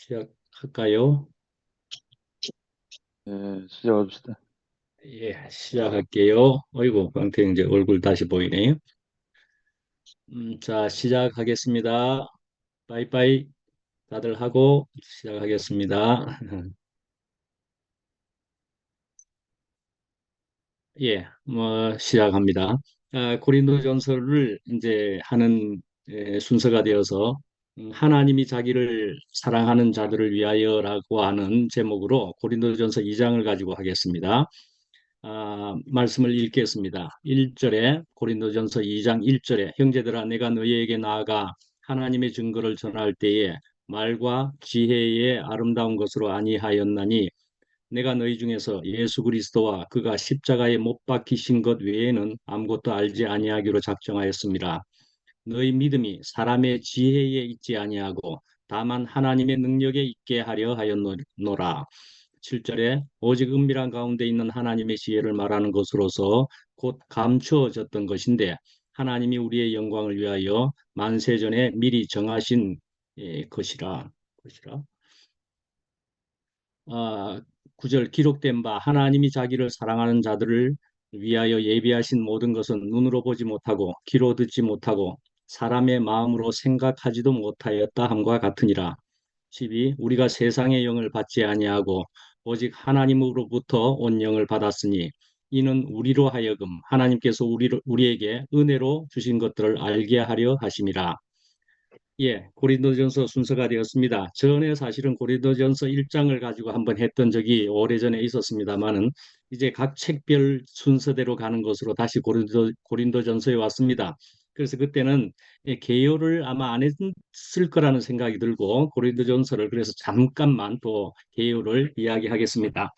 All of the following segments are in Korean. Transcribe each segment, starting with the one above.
시작할까요? 네, 시작합시다. 예, 시작할게요. 어이구, 광태 이제 얼굴 다시 보이네요. 자, 시작하겠습니다. 빠이빠이 다들 하고 시작하겠습니다. 예, 시작합니다. 고린도전서를 이제 하는 순서가 되어서 하나님이 자기를 사랑하는 자들을 위하여라고 하는 제목으로 고린도전서 2장을 가지고 하겠습니다. 말씀을 읽겠습니다. 1절에 고린도전서 2장 1절에 형제들아 내가 너희에게 나아가 하나님의 증거를 전할 때에 말과 지혜의 아름다운 것으로 아니하였나니 내가 너희 중에서 예수 그리스도와 그가 십자가에 못 박히신 것 외에는 아무것도 알지 아니하기로 작정하였습니다. 너희 믿음이 사람의 지혜에 있지 아니하고 다만 하나님의 능력에 있게 하려 하였노라. 7절에 오직 은밀한 가운데 있는 하나님의 지혜를 말하는 것으로서 곧 감추어졌던 것인데 하나님이 우리의 영광을 위하여 만세전에 미리 정하신 것이라. 아, 9절 기록된 바 하나님이 자기를 사랑하는 자들을 위하여 예비하신 모든 것은 눈으로 보지 못하고 귀로 듣지 못하고 사람의 마음으로 생각하지도 못하였다 함과 같으니라. 12. 우리가 세상의 영을 받지 아니하고 오직 하나님으로부터 온 영을 받았으니 이는 우리로 하여금 하나님께서 우리에게 은혜로 주신 것들을 알게 하려 하심이라. 예, 고린도전서 순서가 되었습니다. 전에 사실은 고린도전서 1장을 가지고 한번 했던 적이 오래전에 있었습니다만은 이제 각 책별 순서대로 가는 것으로 다시 고린도전서에 왔습니다. 그래서 그때는 개요를 아마 안 했을 거라는 생각이 들고 고린도전서를 그래서 잠깐만 또 개요를 이야기하겠습니다.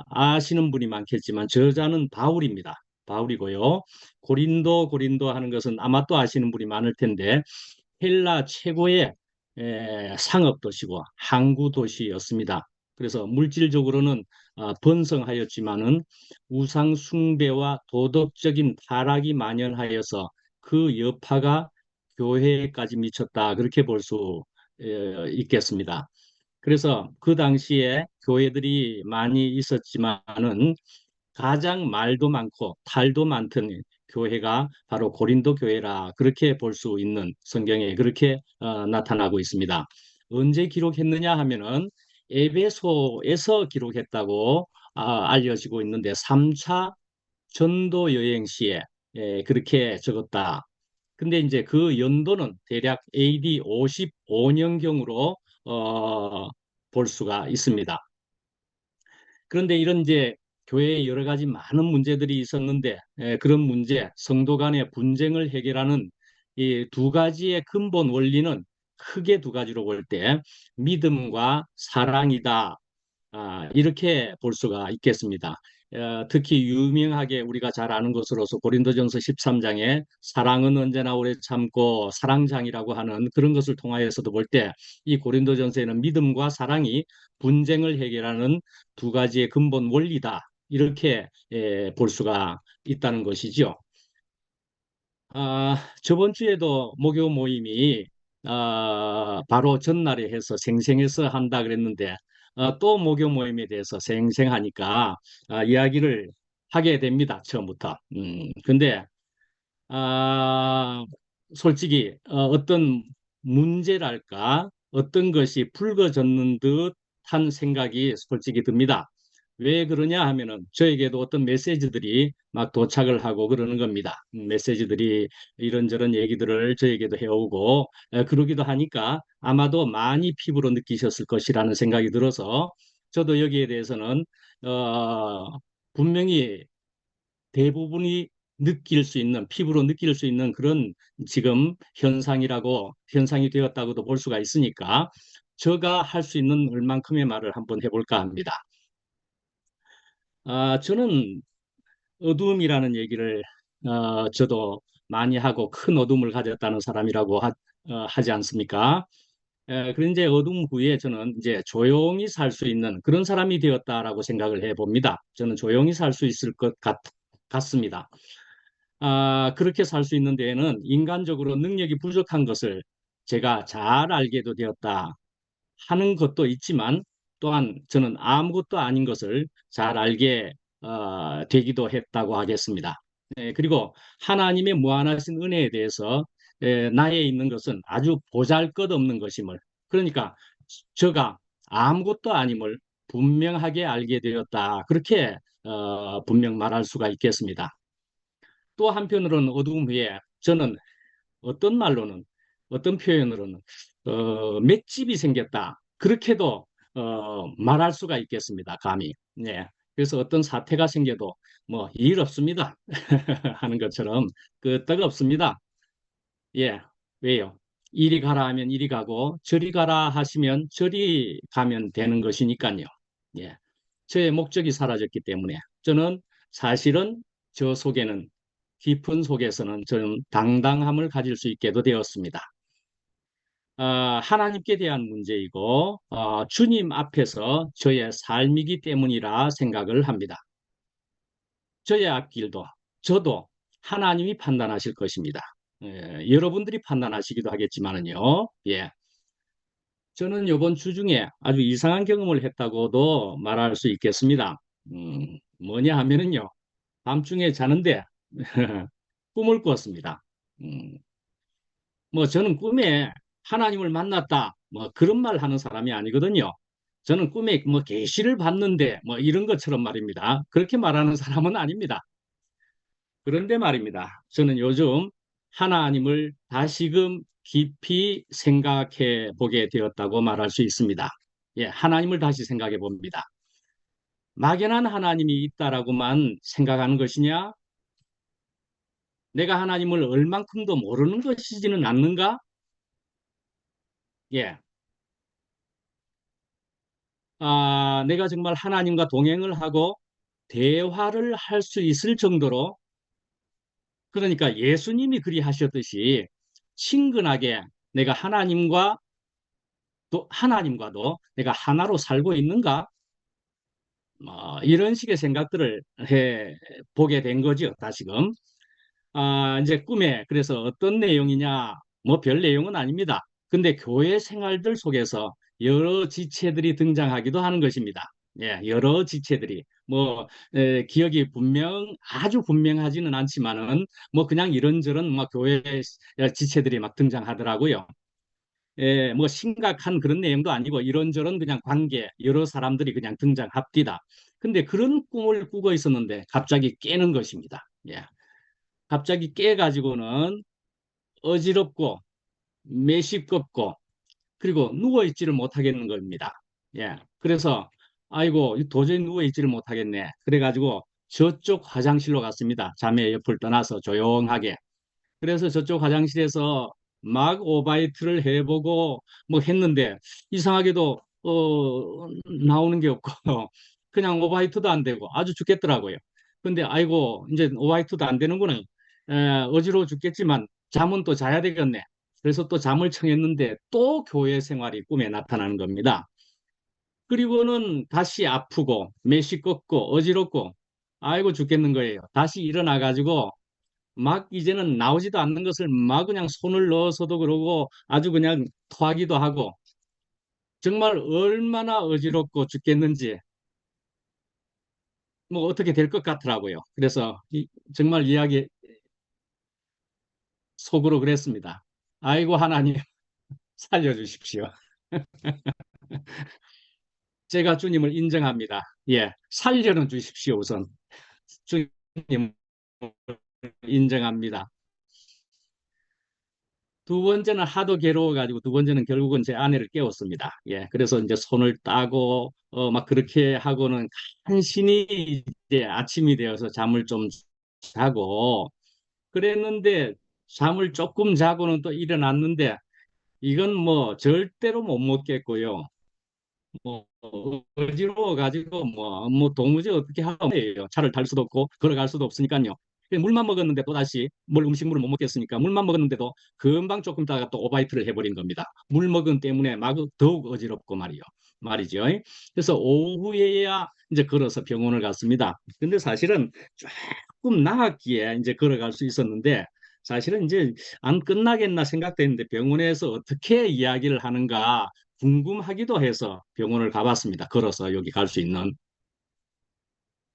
아시는 분이 많겠지만 저자는 바울입니다. 바울이고요. 고린도 하는 것은 아마 또 아시는 분이 많을 텐데 헬라 최고의 상업 도시고 항구 도시였습니다. 그래서 물질적으로는 번성하였지만은 우상 숭배와 도덕적인 타락이 만연하여서 그 여파가 교회까지 미쳤다. 그렇게 볼 수 있겠습니다. 그래서 그 당시에 교회들이 많이 있었지만은 가장 말도 많고 탈도 많던 교회가 바로 고린도 교회라 그렇게 볼 수 있는 성경에 그렇게 나타나고 있습니다. 언제 기록했느냐 하면은 에베소에서 기록했다고 알려지고 있는데 3차 전도 여행 시에 그렇게 적었다. 근데 이제 그 연도는 대략 AD 55년경으로 볼 수가 있습니다. 그런데 이런 이제 교회에 여러 가지 많은 문제들이 있었는데 그런 문제, 성도 간의 분쟁을 해결하는 이 두 가지의 근본 원리는 크게 두 가지로 볼 때 믿음과 사랑이다. 이렇게 볼 수가 있겠습니다. 특히 유명하게 우리가 잘 아는 것으로서 고린도전서 13장에 사랑은 언제나 오래 참고 사랑장이라고 하는 그런 것을 통하여서도 볼 때 이 고린도전서에는 믿음과 사랑이 분쟁을 해결하는 두 가지의 근본 원리다. 이렇게 볼 수가 있다는 것이죠. 저번 주에도 목요 모임이 바로 전날에 해서 생생해서 한다 그랬는데 또 목요 모임에 대해서 생생하니까 이야기를 하게 됩니다. 처음부터. 근데 아, 솔직히 어떤 문제랄까 어떤 것이 불거졌는 듯한 생각이 솔직히 듭니다. 왜 그러냐 하면은 저에게도 어떤 메시지들이 막 도착을 하고 그러는 겁니다. 메시지들이 이런저런 얘기들을 저에게도 해오고 그러기도 하니까 아마도 많이 피부로 느끼셨을 것이라는 생각이 들어서 저도 여기에 대해서는 분명히 대부분이 느낄 수 있는 피부로 느낄 수 있는 그런 지금 현상이 되었다고도 볼 수가 있으니까 제가 할 수 있는 얼만큼의 말을 한번 해볼까 합니다. 저는 어둠이라는 얘기를 저도 많이 하고 큰 어둠을 가졌다는 사람이라고 하지 않습니까? 그런데 어둠 후에 저는 이제 조용히 살 수 있는 그런 사람이 되었다라고 생각을 해봅니다. 저는 조용히 살 수 있을 것 같습니다. 그렇게 살 수 있는 데에는 인간적으로 능력이 부족한 것을 제가 잘 알게도 되었다 하는 것도 있지만 또한 저는 아무것도 아닌 것을 잘 알게 되기도 했다고 하겠습니다. 그리고 하나님의 무한하신 은혜에 대해서 나에 있는 것은 아주 보잘것없는 것임을, 그러니까 저가 아무것도 아님을 분명하게 알게 되었다. 그렇게 분명 말할 수가 있겠습니다. 또 한편으로는 어두움 위에 저는 어떤 말로는, 어떤 표현으로는 맷집이 생겼다. 그렇게도 말할 수가 있겠습니다. 감히. 네. 그래서 어떤 사태가 생겨도 뭐 일 없습니다. 하는 것처럼 끄떡 없습니다. 예. 왜요? 이리 가라 하면 이리 가고 저리 가라 하시면 저리 가면 되는 것이니까요. 예. 저의 목적이 사라졌기 때문에 저는 사실은 저 속에는, 깊은 속에서는 저는 당당함을 가질 수 있게도 되었습니다. 하나님께 대한 문제이고 주님 앞에서 저의 삶이기 때문이라 생각을 합니다. 저의 앞길도 저도 하나님이 판단하실 것입니다. 여러분들이 판단하시기도 하겠지만은요. 예. 저는 이번 주 중에 아주 이상한 경험을 했다고도 말할 수 있겠습니다. 뭐냐 하면은요. 밤중에 자는데 꿈을 꿨습니다. 음, 뭐 저는 꿈에 하나님을 만났다, 뭐 그런 말 하는 사람이 아니거든요. 저는 꿈에 뭐 계시를 받는데 뭐 이런 것처럼 말입니다. 그렇게 말하는 사람은 아닙니다. 그런데 말입니다. 저는 요즘 하나님을 다시금 깊이 생각해 보게 되었다고 말할 수 있습니다. 예, 하나님을 다시 생각해 봅니다. 막연한 하나님이 있다라고만 생각하는 것이냐? 내가 하나님을 얼만큼도 모르는 것이지는 않는가? 예. 내가 정말 하나님과 동행을 하고 대화를 할 수 있을 정도로, 그러니까 예수님이 그리 하셨듯이 친근하게 내가 하나님과도 내가 하나로 살고 있는가? 이런 식의 생각들을 해 보게 된 거죠, 다시금. 이제 꿈에 그래서 어떤 내용이냐, 뭐 별 내용은 아닙니다. 근데 교회 생활들 속에서 여러 지체들이 등장하기도 하는 것입니다. 예, 여러 지체들이 기억이 아주 분명하지는 않지만은 뭐 그냥 이런저런 뭐 교회 지체들이 막 등장하더라고요. 예, 뭐 심각한 그런 내용도 아니고 이런저런 그냥 관계, 여러 사람들이 그냥 등장합디다. 근데 그런 꿈을 꾸고 있었는데 갑자기 깨는 것입니다. 예. 갑자기 깨가지고는 어지럽고 메시껍고 그리고 누워있지를 못하겠는 겁니다. 예. 그래서 아이고 도저히 누워있지를 못하겠네. 그래가지고 저쪽 화장실로 갔습니다. 자매 옆을 떠나서 조용하게. 그래서 저쪽 화장실에서 막 오바이트를 해보고 뭐 했는데 이상하게도 나오는 게 없고 그냥 오바이트도 안 되고 아주 죽겠더라고요. 근데 아이고 이제 오바이트도 안 되는구나. 어지러워 죽겠지만 잠은 또 자야 되겠네. 그래서 또 잠을 청했는데 또 교회 생활이 꿈에 나타나는 겁니다. 그리고는 다시 아프고 메시껍고 어지럽고 아이고 죽겠는 거예요. 다시 일어나 가지고 막 이제는 나오지도 않는 것을 막 그냥 손을 넣어서도 그러고 아주 그냥 토하기도 하고 정말 얼마나 어지럽고 죽겠는지 뭐 어떻게 될 것 같더라고요. 그래서 정말 이야기 속으로 그랬습니다. 아이고 하나님 살려주십시오. 제가 주님을 인정합니다. 예, 살려는 주십시오 우선. 주님 인정합니다. 두 번째는 하도 괴로워가지고 두 번째는 결국은 제 아내를 깨웠습니다. 예, 그래서 이제 손을 따고 막 그렇게 하고는 간신히 이제 아침이 되어서 잠을 좀 자고 그랬는데 잠을 조금 자고는 또 일어났는데 이건 뭐 절대로 못 먹겠고요. 뭐 어지러워 가지고 뭐 도무지 어떻게 하면 차를 탈 수도 없고 걸어갈 수도 없으니까요. 물만 먹었는데 또 다시 음식물을 못 먹겠으니까 물만 먹었는데도 금방 조금 있다가 또 오바이트를 해버린 겁니다. 물 먹은 때문에 막 더욱 어지럽고 말이죠. 그래서 오후에야 이제 걸어서 병원을 갔습니다. 근데 사실은 조금 나았기에 이제 걸어갈 수 있었는데 사실은 이제 안 끝나겠나 생각됐는데 병원에서 어떻게 이야기를 하는가 궁금하기도 해서 병원을 가봤습니다. 걸어서 여기 갈 수 있는.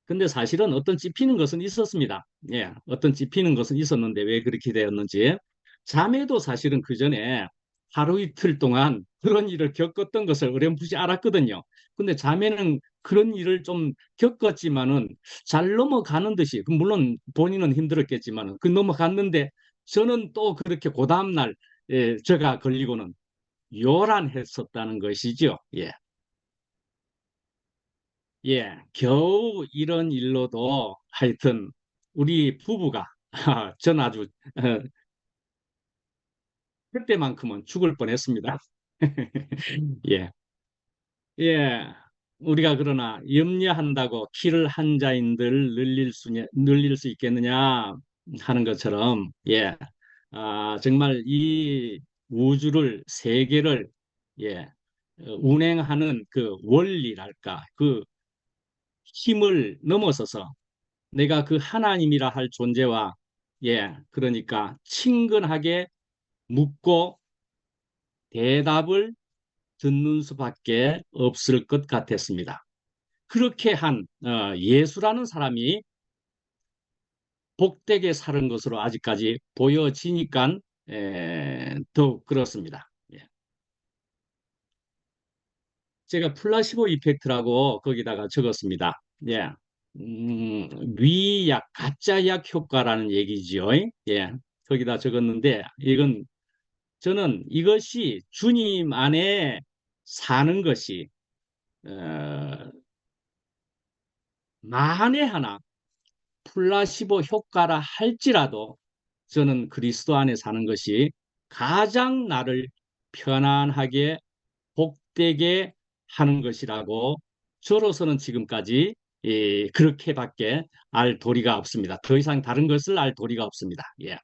근데 사실은 어떤 찝히는 것은 있었습니다. 예, 어떤 찝히는 것은 있었는데 왜 그렇게 되었는지. 자매도 사실은 그 전에 하루 이틀 동안 그런 일을 겪었던 것을 어렴풋이 알았거든요. 근데 자매는 그런 일을 좀 겪었지만은 잘 넘어가는 듯이, 물론 본인은 힘들었겠지만은 그 넘어갔는데 저는 또 그렇게 그 다음날 제가 걸리고는 요란했었다는 것이죠. 예. 예, 겨우 이런 일로도 하여튼 우리 부부가 전 아주 그때만큼은 죽을 뻔했습니다. 예, 예. 우리가 그러나 염려한다고 키를 한 자인들 늘릴 수 있겠느냐 하는 것처럼 예, 정말 이 우주를 세계를 예, 운행하는 그 원리랄까 그 힘을 넘어서서 내가 그 하나님이라 할 존재와 예, 그러니까 친근하게 묻고 대답을 듣는 수밖에 없을 것 같았습니다. 그렇게 한 예수라는 사람이 복되게 사는 것으로 아직까지 보여지니까 더욱 그렇습니다. 예. 제가 플라시보 이펙트라고 거기다가 적었습니다. 예. 음, 위약, 가짜 약 효과라는 얘기지요. 예. 거기다 적었는데 이건 저는 이것이 주님 안에 사는 것이 어, 만에 하나 플라시보 효과라 할지라도 저는 그리스도 안에 사는 것이 가장 나를 편안하게 복되게 하는 것이라고 저로서는 지금까지 그렇게밖에 알 도리가 없습니다. 더 이상 다른 것을 알 도리가 없습니다. 예.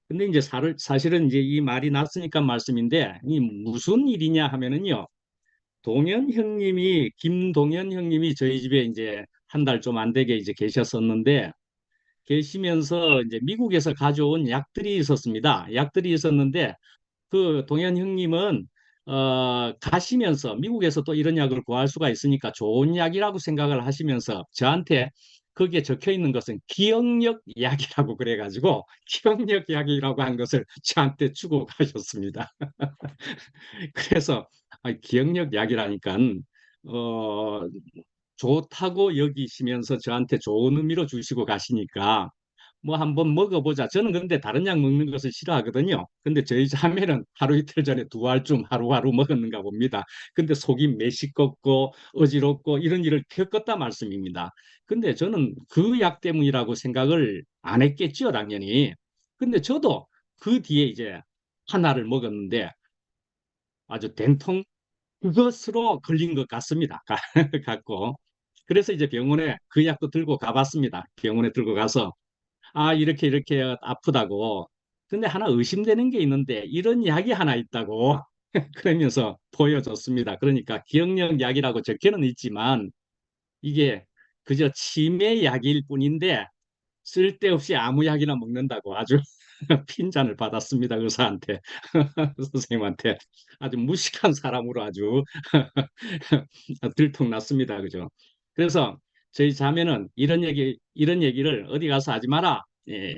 근데 이제 사실은 이제 이 말이 났으니까 말씀인데 이 무슨 일이냐 하면은요. 김동현 형님이 저희 집에 이제 한 달 좀 안 되게 이제 계셨었는데 계시면서 이제 미국에서 가져온 약들이 있었습니다. 약들이 있었는데 그 동현 형님은 가시면서 미국에서 또 이런 약을 구할 수가 있으니까 좋은 약이라고 생각을 하시면서 저한테 거기에 적혀 있는 것은 기억력 약이라고 그래가지고 기억력 약이라고 한 것을 저한테 주고 가셨습니다. 그래서 기억력 약이라니까 어, 좋다고 여기시면서 저한테 좋은 의미로 주시고 가시니까 뭐 한번 먹어보자. 저는 근데 다른 약 먹는 것을 싫어하거든요. 근데 저희 자매는 하루 이틀 전에 두 알쯤 하루하루 먹었는가 봅니다. 근데 속이 메시껍고 어지럽고 이런 일을 겪었다 말씀입니다. 근데 저는 그 약 때문이라고 생각을 안 했겠죠, 당연히. 근데 저도 그 뒤에 이제 하나를 먹었는데 아주 된통 그것으로 걸린 것 같습니다. 같고. 그래서 이제 병원에 그 약도 들고 가봤습니다. 병원에 들고 가서 이렇게 이렇게 아프다고. 근데 하나 의심되는 게 있는데 이런 약이 하나 있다고 그러면서 보여줬습니다. 그러니까 기억력 약이라고 적혀는 있지만 이게 그저 치매 약일 뿐인데 쓸데없이 아무 약이나 먹는다고 아주 핀잔을 받았습니다. 의사한테, 선생님한테. 아주 무식한 사람으로 아주 들통났습니다. 그죠? 그래서 저희 자매는 이런 얘기를 어디 가서 하지 마라. 예,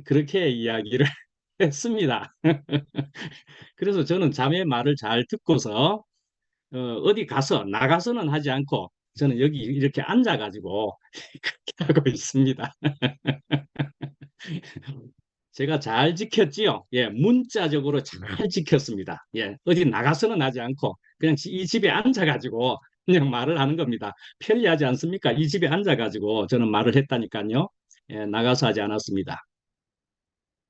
그렇게 이야기를 했습니다. 그래서 저는 자매의 말을 잘 듣고서 어디 가서 나가서는 하지 않고 저는 여기 이렇게 앉아가지고 그렇게 하고 있습니다. 제가 잘 지켰지요. 예, 문자적으로 잘 지켰습니다. 예, 어디 나가서는 하지 않고 그냥 이 집에 앉아가지고 그냥 말을 하는 겁니다. 편리하지 않습니까? 이 집에 앉아가지고 저는 말을 했다니까요. 예, 나가서 하지 않았습니다.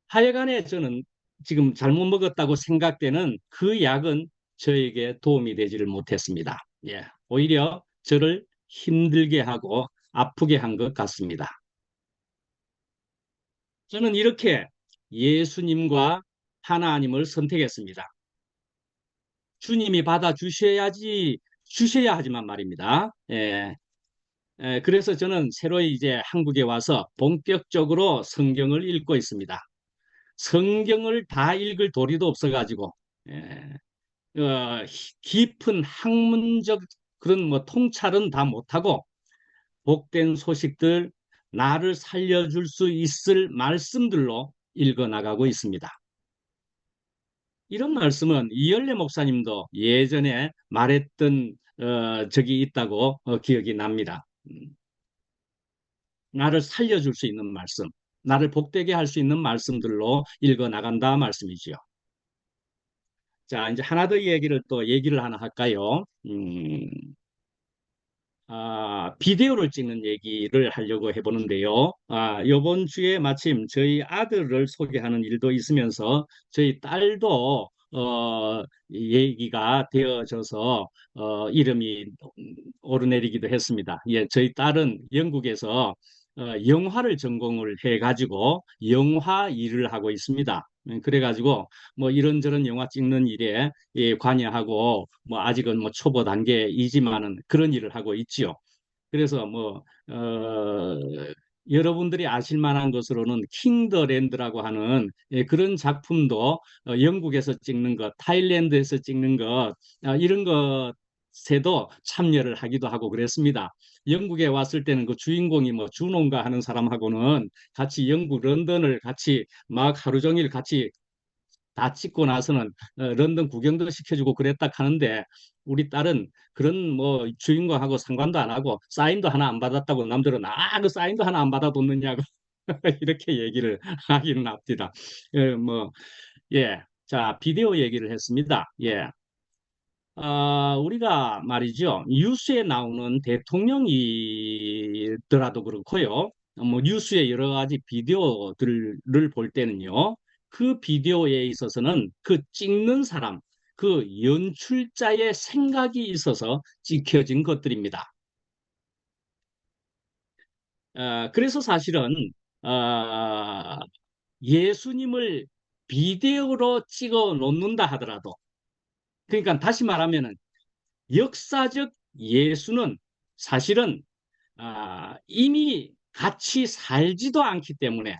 하여간에 저는 지금 잘못 먹었다고 생각되는 그 약은 저에게 도움이 되지를 못했습니다. 예, 오히려 저를 힘들게 하고 아프게 한 것 같습니다. 저는 이렇게 예수님과 하나님을 선택했습니다. 주님이 받아 주셔야 하지만 말입니다. 예, 그래서 저는 새로이 이제 한국에 와서 본격적으로 성경을 읽고 있습니다. 성경을 다 읽을 도리도 없어가지고, 예, 깊은 학문적 그런 뭐 통찰은 다 못하고 복된 소식들, 나를 살려줄 수 있을 말씀들로 읽어 나가고 있습니다. 이런 말씀은 이열래 목사님도 예전에 말했던 적이 있다고 기억이 납니다. 나를 살려줄 수 있는 말씀, 나를 복되게 할 수 있는 말씀들로 읽어 나간다 말씀이지요. 자, 이제 하나 더 얘기를 하나 할까요? 비디오를 찍는 얘기를 하려고 해보는데요. 이번 주에 마침 저희 아들을 소개하는 일도 있으면서 저희 딸도 얘기가 되어져서 이름이 오르내리기도 했습니다. 예, 저희 딸은 영국에서 영화를 전공을 해가지고 영화 일을 하고 있습니다. 그래가지고 뭐 이런저런 영화 찍는 일에 관여하고 뭐 아직은 뭐 초보 단계이지만은 그런 일을 하고 있지요. 그래서 뭐 여러분들이 아실 만한 것으로는 킹 더 랜드라고 하는 그런 작품도 영국에서 찍는 것, 타일랜드에서 찍는 것 이런 것에도 참여를 하기도 하고 그랬습니다. 영국에 왔을 때는 그 주인공이 뭐 준홍가 하는 사람하고는 같이 영국 런던을 같이 막 하루 종일 같이 다 찍고 나서는 런던 구경도 시켜주고 그랬다 하는데 우리 딸은 그런 뭐 주인공하고 상관도 안 하고 사인도 하나 안 받았다고 남들은 그 사인도 하나 안 받아뒀느냐고 이렇게 얘기를 하기는 합니다. 뭐 예, 자 비디오 얘기를 했습니다. 예. 우리가 말이죠. 뉴스에 나오는 대통령이더라도 그렇고요. 뭐 뉴스의 여러 가지 비디오들을 볼 때는요. 그 비디오에 있어서는 그 찍는 사람, 그 연출자의 생각이 있어서 찍혀진 것들입니다. 그래서 사실은 어, 예수님을 비디오로 찍어 놓는다 하더라도 그러니까 다시 말하면은 역사적 예수는 사실은 이미 같이 살지도 않기 때문에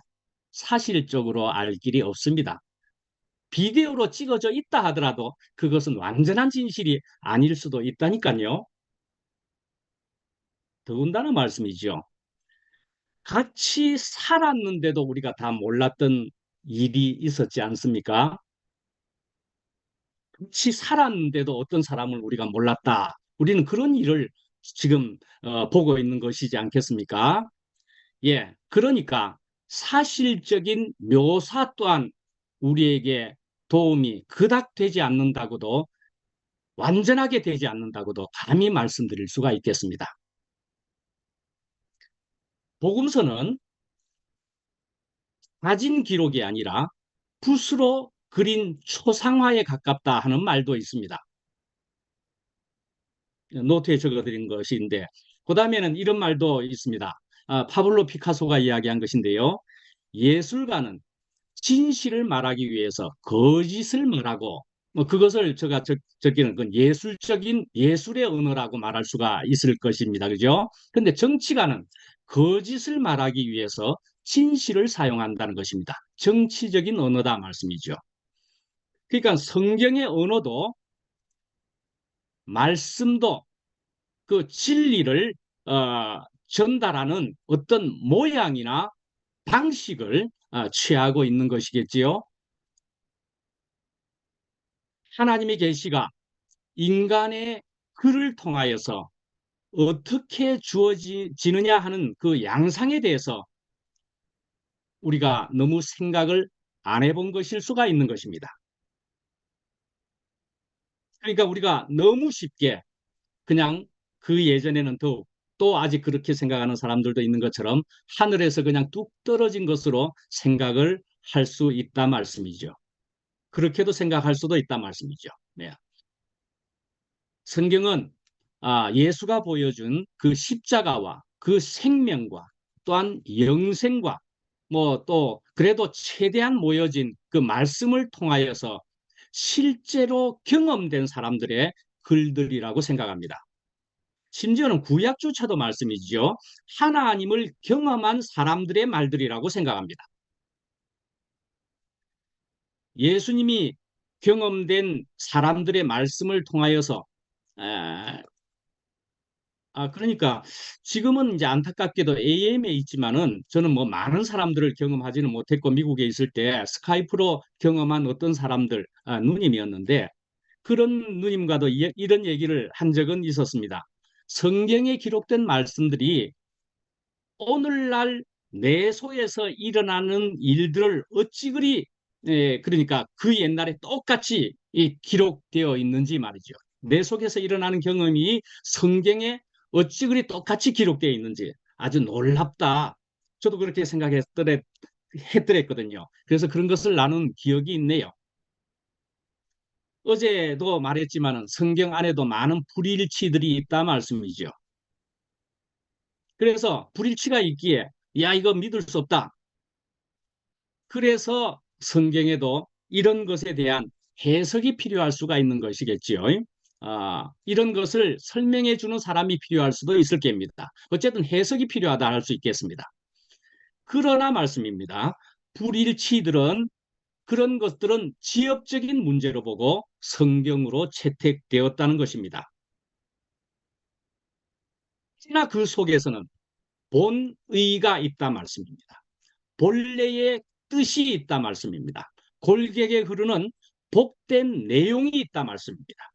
사실적으로 알 길이 없습니다. 비디오로 찍어져 있다 하더라도 그것은 완전한 진실이 아닐 수도 있다니까요. 더군다나 말씀이죠. 같이 살았는데도 우리가 다 몰랐던 일이 있었지 않습니까? 같이 살았는데도 어떤 사람을 우리가 몰랐다. 우리는 그런 일을 지금 보고 있는 것이지 않겠습니까? 예, 그러니까 사실적인 묘사 또한 우리에게 도움이 그닥 되지 않는다고도 완전하게 되지 않는다고도 감히 말씀드릴 수가 있겠습니다. 복음서는 사진 기록이 아니라 붓으로 그린 초상화에 가깝다 하는 말도 있습니다. 노트에 적어드린 것인데 그 다음에는 이런 말도 있습니다. 파블로 피카소가 이야기한 것인데요. 예술가는 진실을 말하기 위해서 거짓을 말하고 뭐 그것을 제가 적기는 건 예술적인 예술의 언어라고 말할 수가 있을 것입니다. 그죠? 근데 정치가는 거짓을 말하기 위해서 진실을 사용한다는 것입니다. 정치적인 언어다 말씀이죠. 그러니까 성경의 언어도 말씀도 그 진리를 전달하는 어떤 모양이나 방식을 취하고 있는 것이겠지요. 하나님의 계시가 인간의 글을 통하여서 어떻게 주어지느냐 하는 그 양상에 대해서 우리가 너무 생각을 안 해본 것일 수가 있는 것입니다. 그러니까 우리가 너무 쉽게 그냥 그 예전에는 더욱 또 아직 그렇게 생각하는 사람들도 있는 것처럼 하늘에서 그냥 뚝 떨어진 것으로 생각을 할 수 있다 말씀이죠. 그렇게도 생각할 수도 있다 말씀이죠. 네. 성경은 예수가 보여준 그 십자가와 그 생명과 또한 영생과 뭐 또 그래도 최대한 모여진 그 말씀을 통하여서 실제로 경험된 사람들의 글들이라고 생각합니다. 심지어는 구약조차도 말씀이지요. 하나님을 경험한 사람들의 말들이라고 생각합니다. 예수님이 경험된 사람들의 말씀을 통하여서 그러니까 지금은 이제 안타깝게도 AM에 있지만은 저는 뭐 많은 사람들을 경험하지는 못했고 미국에 있을 때 스카이프로 경험한 어떤 사람들, 누님이었는데 그런 누님과도 이런 얘기를 한 적은 있었습니다. 성경에 기록된 말씀들이 오늘날 내 속에서 일어나는 일들을 어찌 그리 그러니까 그 옛날에 똑같이 기록되어 있는지 말이죠. 내 속에서 일어나는 경험이 성경에 어찌 그리 똑같이 기록되어 있는지 아주 놀랍다. 저도 그렇게 했더랬거든요. 그래서 그런 것을 나눈 기억이 있네요. 어제도 말했지만 성경 안에도 많은 불일치들이 있다 말씀이죠. 그래서 불일치가 있기에 야 이거 믿을 수 없다. 그래서 성경에도 이런 것에 대한 해석이 필요할 수가 있는 것이겠지요. 이런 것을 설명해 주는 사람이 필요할 수도 있을 겁니다. 어쨌든 해석이 필요하다 할 수 있겠습니다. 그러나 말씀입니다. 불일치들은 그런 것들은 지엽적인 문제로 보고 성경으로 채택되었다는 것입니다. 그러나 그 속에서는 본의가 있다 말씀입니다. 본래의 뜻이 있다 말씀입니다. 골격에 흐르는 복된 내용이 있다 말씀입니다.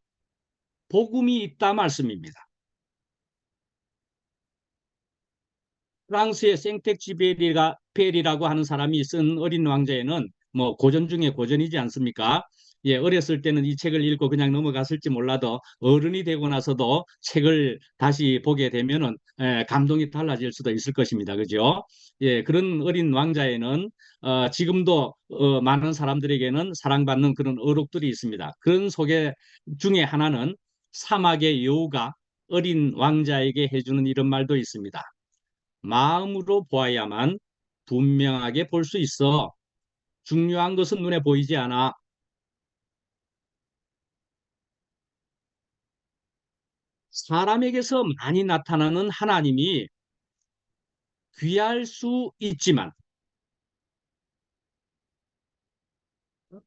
복음이 있다 말씀입니다. 프랑스의 생텍쥐페리라고 하는 사람이 쓴 어린 왕자에는 뭐 고전 중에 고전이지 않습니까? 예, 어렸을 때는 이 책을 읽고 그냥 넘어갔을지 몰라도 어른이 되고 나서도 책을 다시 보게 되면은 감동이 달라질 수도 있을 것입니다. 그죠? 예, 그런 어린 왕자에는 지금도 많은 사람들에게는 사랑받는 그런 어록들이 있습니다. 그런 속에 중에 하나는 사막의 여우가 어린 왕자에게 해주는 이런 말도 있습니다. 마음으로 보아야만 분명하게 볼 수 있어. 중요한 것은 눈에 보이지 않아. 사람에게서 많이 나타나는 하나님이 귀할 수 있지만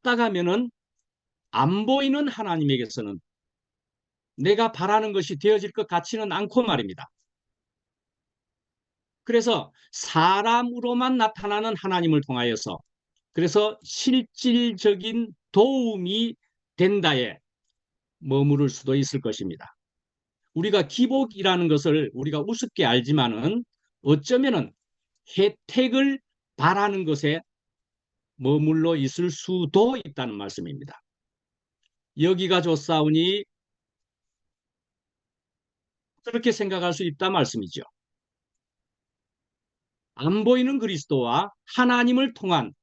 따가면은 안 보이는 하나님에게서는 내가 바라는 것이 되어질 것 같지는 않고 말입니다. 그래서 사람으로만 나타나는 하나님을 통하여서 그래서 실질적인 도움이 된다에 머무를 수도 있을 것입니다. 우리가 기복이라는 것을 우리가 우습게 알지만은 어쩌면은 혜택을 바라는 것에 머물러 있을 수도 있다는 말씀입니다. 여기가 좋사오니 그렇게 생각할 수 있다 말씀이죠. 안 보이는 그리스도와 하나님을 통한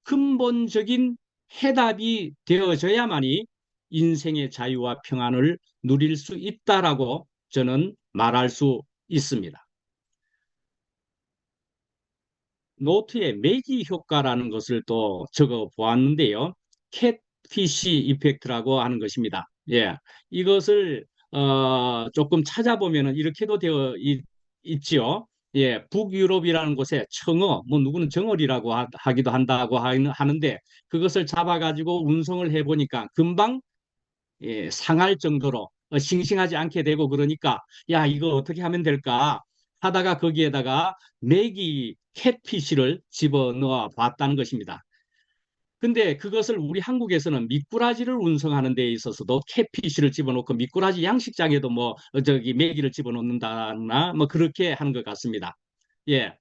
근본적인 해답이 되어져야만이 인생의 자유와 평안을 누릴 수 있다라고 저는 말할 수 있습니다. 노트에 매기 효과라는 것을 또 적어 보았는데요. 캣피시 이펙트라고 하는 것입니다. 예, 이것을 조금 찾아보면 이렇게도 되어 있지요. 예, 북유럽이라는 곳에 청어, 뭐 누구는 정어리라고 하기도 한다고 하는데 그것을 잡아가지고 운송을 해보니까 금방 상할 정도로 싱싱하지 않게 되고 그러니까 야 이거 어떻게 하면 될까 하다가 거기에다가 메기 캣피쉬를 집어넣어 봤다는 것입니다. 근데 그것을 우리 한국에서는 미꾸라지를 운송하는 데 있어서도 캣피쉬를 집어넣고 미꾸라지 양식장에도 뭐 저기 메기를 집어넣는다나 뭐 그렇게 하는 것 같습니다. 예.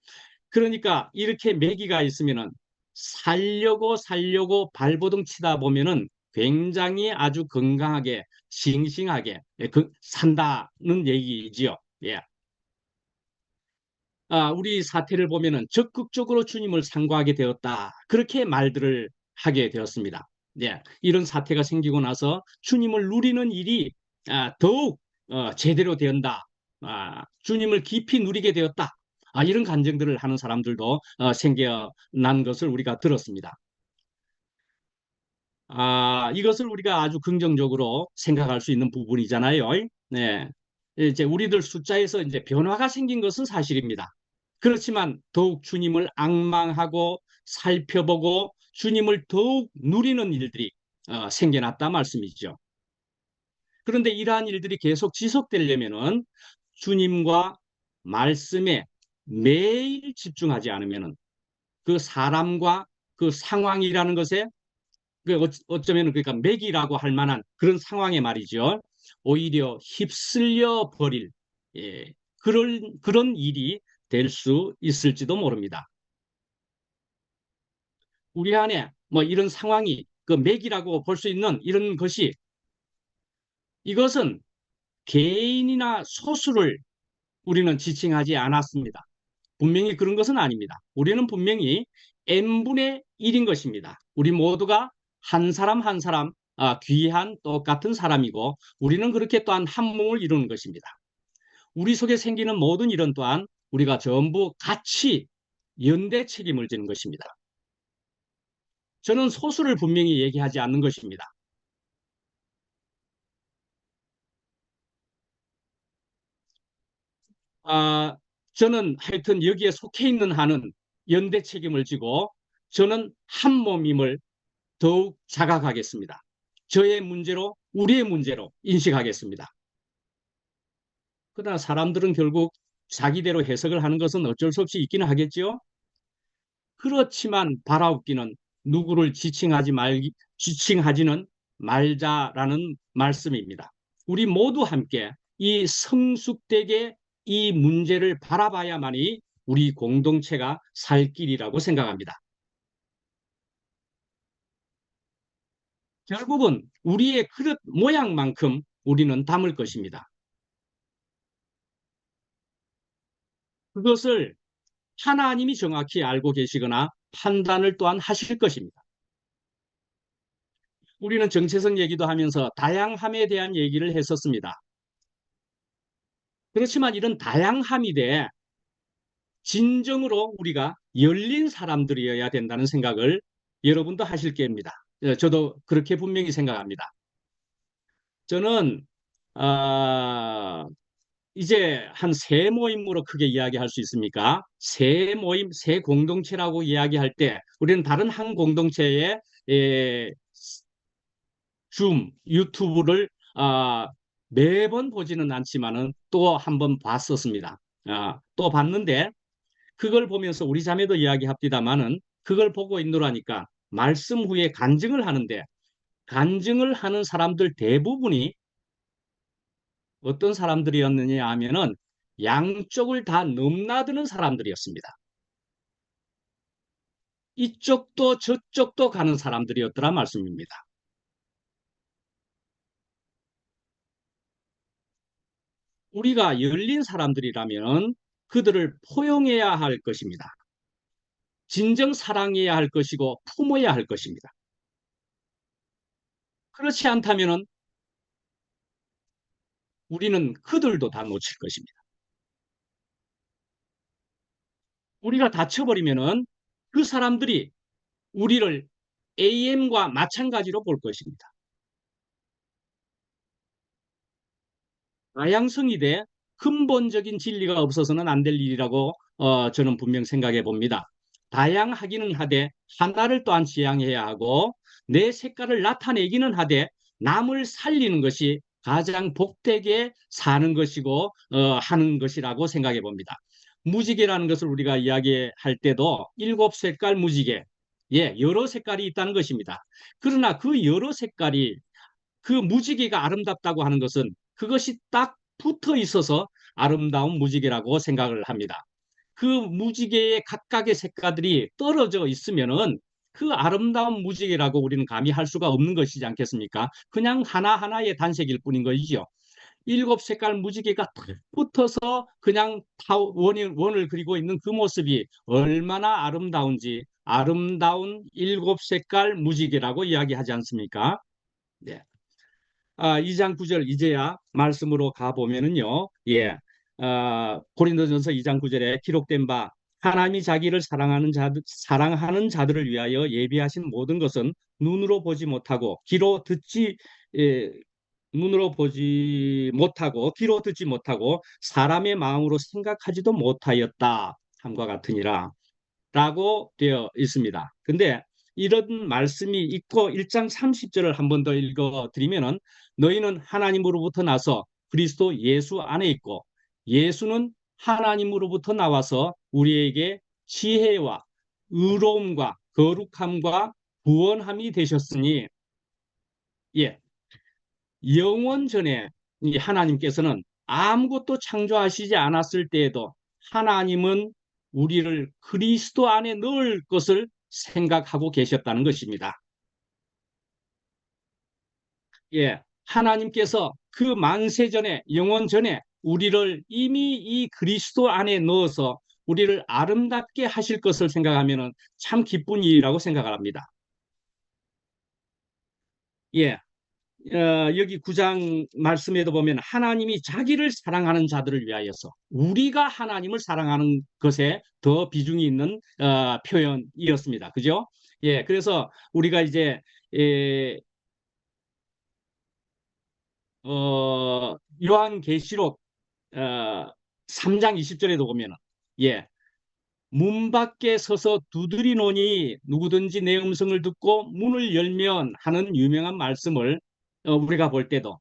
그러니까 이렇게 메기가 있으면은 살려고 발버둥 치다 보면은 굉장히 아주 건강하게 싱싱하게 산다는 얘기지요. 예. 우리 사태를 보면은 적극적으로 주님을 상고하게 되었다. 그렇게 말들을 하게 되었습니다. 예. 이런 사태가 생기고 나서 주님을 누리는 일이 더욱 제대로 된다. 주님을 깊이 누리게 되었다. 이런 간증들을 하는 사람들도 생겨난 것을 우리가 들었습니다. 이것을 우리가 아주 긍정적으로 생각할 수 있는 부분이잖아요. 네. 이제 우리들 숫자에서 이제 변화가 생긴 것은 사실입니다. 그렇지만 더욱 주님을 앙망하고 살펴보고 주님을 더욱 누리는 일들이 생겨났다 말씀이죠. 그런데 이러한 일들이 계속 지속되려면은 주님과 말씀에 매일 집중하지 않으면은 그 사람과 그 상황이라는 것에 그 어쩌면 그러니까 맥이라고 할 만한 그런 상황에 말이죠. 오히려 휩쓸려 버릴 그런 일이 될 수 있을지도 모릅니다. 우리 안에 뭐 이런 상황이 그 맥이라고 볼 수 있는 이런 것이 이것은 개인이나 소수를 우리는 지칭하지 않았습니다. 분명히 그런 것은 아닙니다. 우리는 분명히 n분의 1인 것입니다. 우리 모두가 한 사람 한 사람 귀한 똑같은 사람이고 우리는 그렇게 또한 한 몸을 이루는 것입니다. 우리 속에 생기는 모든 일은 또한 우리가 전부 같이 연대 책임을 지는 것입니다. 저는 소수를 분명히 얘기하지 않는 것입니다. 아, 저는 하여튼 여기에 속해 있는 한은 연대 책임을 지고 저는 한 몸임을 더욱 자각하겠습니다. 저의 문제로 우리의 문제로 인식하겠습니다. 그러나 사람들은 결국 자기대로 해석을 하는 것은 어쩔 수 없이 있기는 하겠죠. 그렇지만 바라옵기는 누구를 지칭하지는 말자라는 말씀입니다. 우리 모두 함께 이 성숙되게 이 문제를 바라봐야만이 우리 공동체가 살 길이라고 생각합니다. 결국은 우리의 그릇 모양만큼 우리는 담을 것입니다. 그것을 하나님이 정확히 알고 계시거나 판단을 또한 하실 것입니다. 우리는 정체성 얘기도 하면서 다양함에 대한 얘기를 했었습니다. 그렇지만 이런 다양함이 돼 진정으로 우리가 열린 사람들이어야 된다는 생각을 여러분도 하실 겁니다. 저도 그렇게 분명히 생각합니다. 저는 어, 이제 한 세 모임으로 크게 이야기할 수 있습니까? 세 모임, 세 공동체라고 이야기할 때 우리는 다른 한 공동체의 에, 줌, 유튜브를 매번 보지는 않지만은 또 한 번 봤었습니다. 또 봤는데 그걸 보면서 우리 자매도 이야기합니다마는 그걸 보고 있노라니까 말씀 후에 간증을 하는데 간증을 하는 사람들 대부분이 어떤 사람들이었느냐 하면은 양쪽을 다 넘나드는 사람들이었습니다. 이쪽도 저쪽도 가는 사람들이었더라 말씀입니다. 우리가 열린 사람들이라면 그들을 포용해야 할 것입니다. 진정 사랑해야 할 것이고 품어야 할 것입니다. 그렇지 않다면 우리는 그들도 다 놓칠 것입니다. 우리가 다쳐버리면 그 사람들이 우리를 AM과 마찬가지로 볼 것입니다. 다양성이 돼 근본적인 진리가 없어서는 안 될 일이라고 저는 분명 생각해 봅니다. 다양하기는 하되 하나를 또한 지향해야 하고 내 색깔을 나타내기는 하되 남을 살리는 것이 가장 복되게 사는 것이고 하는 것이라고 생각해 봅니다. 무지개라는 것을 우리가 이야기할 때도 일곱 색깔 무지개, 예, 여러 색깔이 있다는 것입니다. 그러나 그 여러 색깔이 그 무지개가 아름답다고 하는 것은 그것이 딱 붙어 있어서 아름다운 무지개라고 생각을 합니다. 그 무지개의 각각의 색깔들이 떨어져 있으면은 그 아름다운 무지개라고 우리는 감히 할 수가 없는 것이지 않겠습니까? 그냥 하나하나의 단색일 뿐인 것이죠. 일곱 색깔 무지개가 탁 붙어서 그냥 원을 그리고 있는 그 모습이 얼마나 아름다운지 아름다운 일곱 색깔 무지개라고 이야기하지 않습니까? 네. 2장 9절 이제야 말씀으로 가보면은요. 예. 고린도전서 2장 9절에 기록된 바 하나님이 자기를 사랑하는 자들을 위하여 예비하신 모든 것은 눈으로 보지 못하고 귀로 듣지 예, 눈으로 보지 못하고 귀로 듣지 못하고 사람의 마음으로 생각하지도 못하였다 함과 같으니라 라고 되어 있습니다. 근데 이런 말씀이 있고 1장 30절을 한 번 더 읽어 드리면은 너희는 하나님으로부터 나서 그리스도 예수 안에 있고 예수는 하나님으로부터 나와서 우리에게 지혜와 의로움과 거룩함과 구원함이 되셨으니 예, 영원 전에 이 하나님께서는 아무것도 창조하시지 않았을 때에도 하나님은 우리를 그리스도 안에 넣을 것을 생각하고 계셨다는 것입니다. 예, 하나님께서 그 만세 전에, 영원 전에 우리를 이미 이 그리스도 안에 넣어서 우리를 아름답게 하실 것을 생각하면 참 기쁜 일이라고 생각을 합니다. 예, 여기 9장 말씀에도 보면 하나님이 자기를 사랑하는 자들을 위하여서 우리가 하나님을 사랑하는 것에 더 비중이 있는 표현이었습니다. 그죠? 예, 그래서 우리가 이제 예, 요한계시록 어, 3장 20절에도 보면 예, 문 밖에 서서 두드리노니 누구든지 내 음성을 듣고 문을 열면 하는 유명한 말씀을 우리가 볼 때도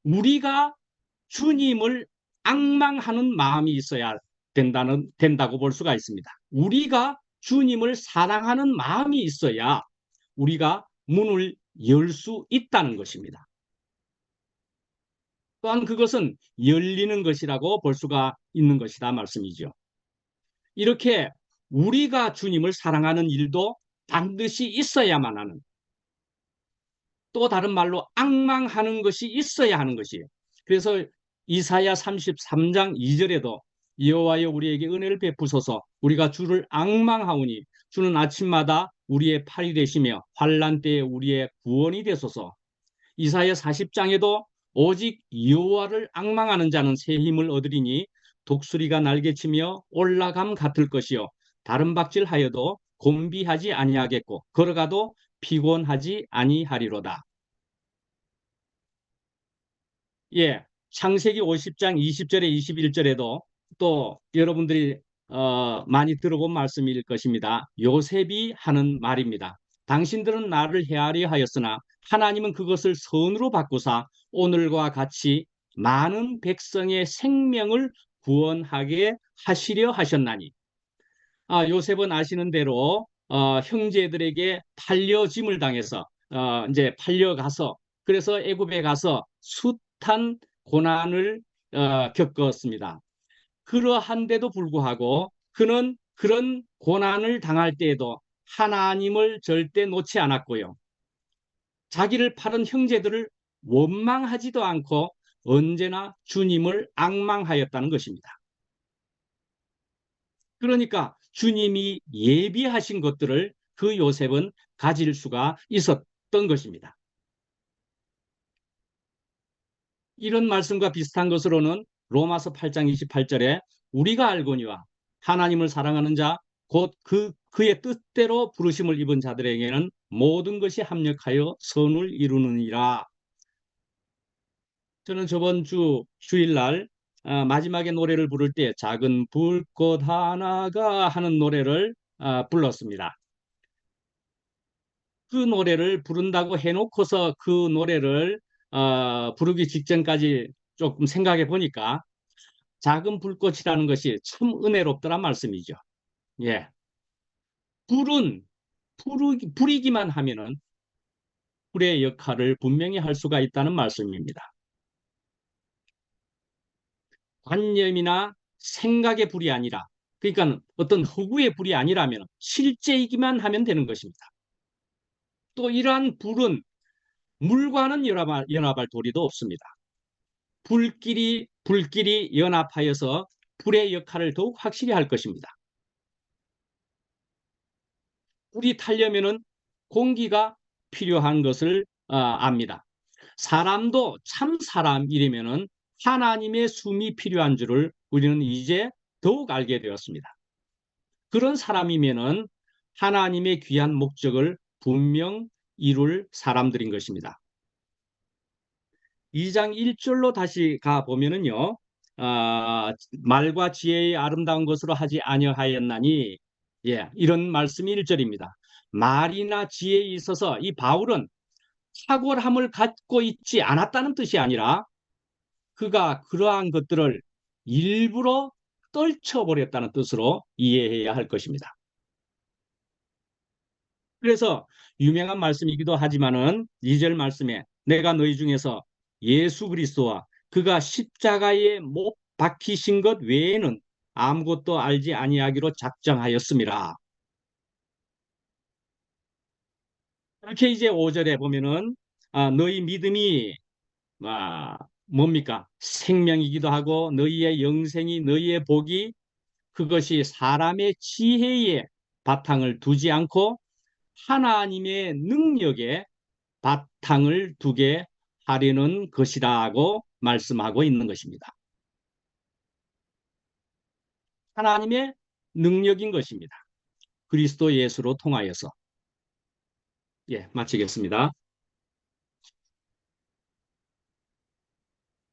우리가 주님을 앙망하는 마음이 있어야 된다고 볼 수가 있습니다. 우리가 주님을 사랑하는 마음이 있어야 우리가 문을 열 수 있다는 것입니다. 또한 그것은 열리는 것이라고 볼 수가 있는 것이다 말씀이죠. 이렇게 우리가 주님을 사랑하는 일도 반드시 있어야만 하는 또 다른 말로 앙망하는 것이 있어야 하는 것이에요. 그래서 이사야 33장 2절에도 여호와여 우리에게 은혜를 베푸소서 우리가 주를 앙망하오니 주는 아침마다 우리의 팔이 되시며 환난 때에 우리의 구원이 되소서. 이사야 40장에도 오직 여호와를 앙망하는 자는 새 힘을 얻으리니 독수리가 날개치며 올라감 같을 것이요 다른 박질하여도 곤비하지 아니하겠고 걸어가도 피곤하지 아니하리로다. 예, 창세기 50장 20절에 21절에도 또 여러분들이 많이 들어본 말씀일 것입니다. 요셉이 하는 말입니다. 당신들은 나를 헤아려 하였으나 하나님은 그것을 선으로 바꾸사 오늘과 같이 많은 백성의 생명을 구원하게 하시려 하셨나니. 요셉은 아시는 대로 형제들에게 팔려짐을 당해서 이제 팔려가서 그래서 애굽에 가서 숱한 고난을 겪었습니다. 그러한데도 불구하고 그는 그런 고난을 당할 때에도 하나님을 절대 놓지 않았고요. 자기를 팔은 형제들을 원망하지도 않고 언제나 주님을 앙망하였다는 것입니다. 그러니까 주님이 예비하신 것들을 그 요셉은 가질 수가 있었던 것입니다. 이런 말씀과 비슷한 것으로는 로마서 8장 28절에 우리가 알거니와 하나님을 사랑하는 자 곧 그의 뜻대로 부르심을 입은 자들에게는 모든 것이 합력하여 선을 이루느니라. 저는 저번 주 주일날 마지막에 노래를 부를 때 작은 불꽃 하나가 하는 노래를 불렀습니다. 그 노래를 부른다고 해놓고서 그 노래를 부르기 직전까지 조금 생각해 보니까 작은 불꽃이라는 것이 참 은혜롭더란 말씀이죠. 예. 불은 부리기만 하면은 불의 역할을 분명히 할 수가 있다는 말씀입니다. 관념이나 생각의 불이 아니라 그러니까 어떤 허구의 불이 아니라면 실제이기만 하면 되는 것입니다. 또 이러한 불은 물과는 연합할 도리도 없습니다. 불길이 연합하여서 불의 역할을 더욱 확실히 할 것입니다. 불이 타려면은 공기가 필요한 것을 압니다. 사람도 참 사람이려면은 하나님의 숨이 필요한 줄을 우리는 이제 더욱 알게 되었습니다. 그런 사람이면은 하나님의 귀한 목적을 분명 이룰 사람들인 것입니다. 2장 1절로 다시 가 보면은요. 말과 지혜의 아름다운 것으로 하지 아니하였나니 예, 이런 말씀이 1절입니다. 말이나 지혜에 있어서 이 바울은 탁월함을 갖고 있지 않았다는 뜻이 아니라 그가 그러한 것들을 일부러 떨쳐버렸다는 뜻으로 이해해야 할 것입니다. 그래서 유명한 말씀이기도 하지만은 2절 말씀에 내가 너희 중에서 예수 그리스도와 그가 십자가에 못 박히신 것 외에는 아무것도 알지 아니하기로 작정하였습니다. 이렇게 이제 5절에 보면은 너희 믿음이 뭡니까? 생명이기도 하고 너희의 영생이 너희의 복이 그것이 사람의 지혜에 바탕을 두지 않고 하나님의 능력에 바탕을 두게 하려는 것이라고 말씀하고 있는 것입니다. 하나님의 능력인 것입니다. 그리스도 예수로 통하여서. 예, 마치겠습니다.